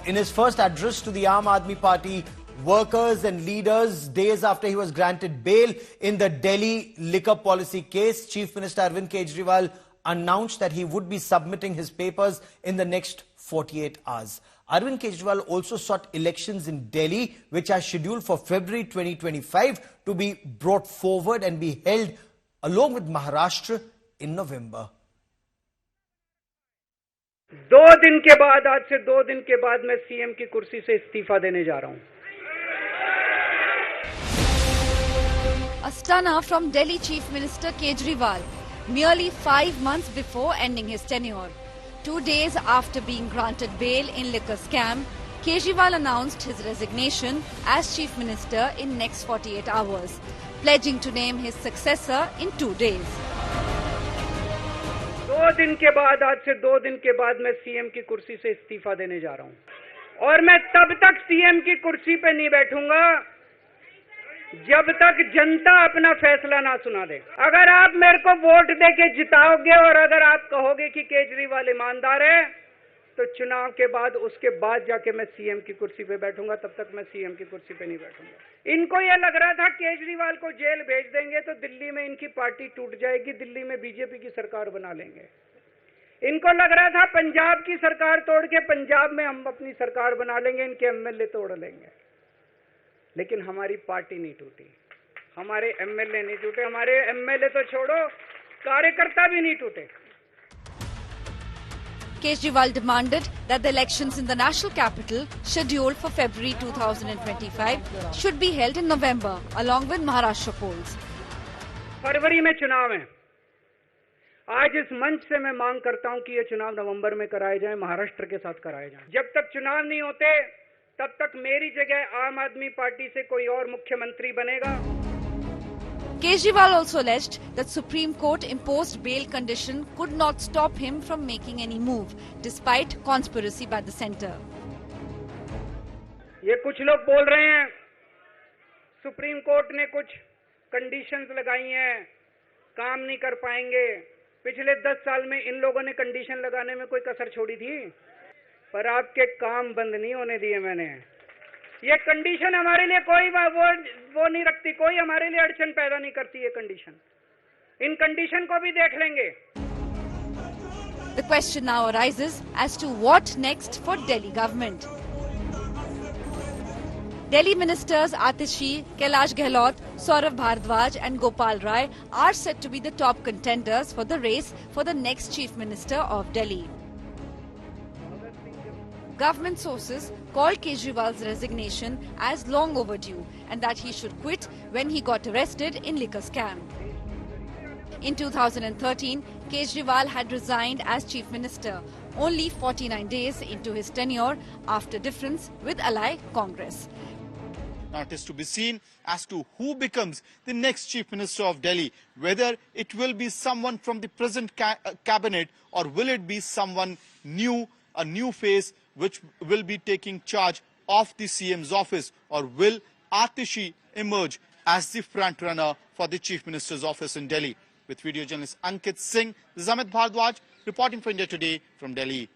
In his first address to the Aam Aadmi Party workers and leaders, days after he was granted bail in the Delhi liquor policy case, Chief Minister Arvind Kejriwal announced that he would be submitting his papers in the next 48 hours. Arvind Kejriwal also sought elections in Delhi, which are scheduled for February 2025, to be brought forward and be held along with Maharashtra in November. आज से 2 दिन के बाद मैं CM की कुर्सी से इस्तीफा देने जा रहा हूं. A stunner from Delhi Chief Minister Kejriwal, merely 5 months before ending his tenure. 2 days after being granted bail in liquor scam, Kejriwal announced his resignation as Chief Minister in next 48 hours, pledging to name his successor in 2 days. 2 दिन के बाद आज से 2 दिन के बाद मैं CM की कुर्सी से इस्तीफा देने जा रहा हूं और मैं तब तक सीएम की कुर्सी पे नहीं बैठूंगा जब तक जनता अपना फैसला ना सुना दे. अगर आप मेरे को वोट देके जिताओगे और अगर आप कहोगे कि केजरीवाल ईमानदार है तो चुनाव के बाद उसके बाद जाके मैं सीएम की कुर्सी पे बैठूंगा. तब तक मैं सीएम की कुर्सी पे नहीं बैठूंगा. इनको ये लग रहा था केजरीवाल को जेल भेज देंगे तो दिल्ली में इनकी पार्टी टूट जाएगी, दिल्ली में बीजेपी की सरकार बना लेंगे. इनको लग रहा था पंजाब की सरकार तोड़ के पंजाब में हम अपनी सरकार बना लेंगे, इनके एमएलए तोड़ लेंगे. लेकिन हमारी पार्टी नहीं टूटी, हमारे एमएलए नहीं टूटे, हमारे एमएलए तो छोड़ो कार्यकर्ता भी नहीं टूटे. Kejriwal demanded that the elections in the national capital, scheduled for February 2025, should be held in November, along with Maharashtra polls. फरवरी में चुनाव है. आज इस मंच से मैं मांग करता हूं कि ये चुनाव नवंबर में कराए जाएं, महाराष्ट्र के साथ कराए जाएं. जब तक चुनाव नहीं होते तब तक मेरी जगह आम आदमी पार्टी से कोई और मुख्यमंत्री बनेगा. Kejriwal also alleged that Supreme Court imposed bail condition could not stop him from making any move, despite conspiracy by the centre. ये कुछ लोग बोल रहे हैं सुप्रीम कोर्ट ने कुछ कंडीशंस लगाई हैं, काम नहीं कर पाएंगे. पिछले 10 साल में इन लोगों ने कंडीशन लगाने में कोई कसर छोड़ी थी, पर आपके काम बंद नहीं होने दिए मैंने. ये कंडीशन हमारे लिए कोई वो नहीं रखती, कोई हमारे लिए अड़चन पैदा नहीं करती. ये कंडीशन, इन कंडीशन को भी देख लेंगे. The question now arises as to what next for Delhi government. Delhi ministers Atishi, Kailash Gehlot, Saurav Bhardwaj and Gopal Rai are said to be the top contenders for the race for the next Chief Minister of Delhi. Government sources called Kejriwal's resignation as long overdue and that he should quit when he got arrested in liquor scam. In 2013, Kejriwal had resigned as Chief Minister, only 49 days into his tenure after difference with ally Congress. Now it is to be seen as to who becomes the next Chief Minister of Delhi, whether it will be someone from the present cabinet or will it be someone new, a new face which will be taking charge of the CM's office, or will Atishi emerge as the front runner for the Chief Minister's office in Delhi? With video journalist Ankit Singh, this is Amit Bhardwaj reporting for India Today from Delhi.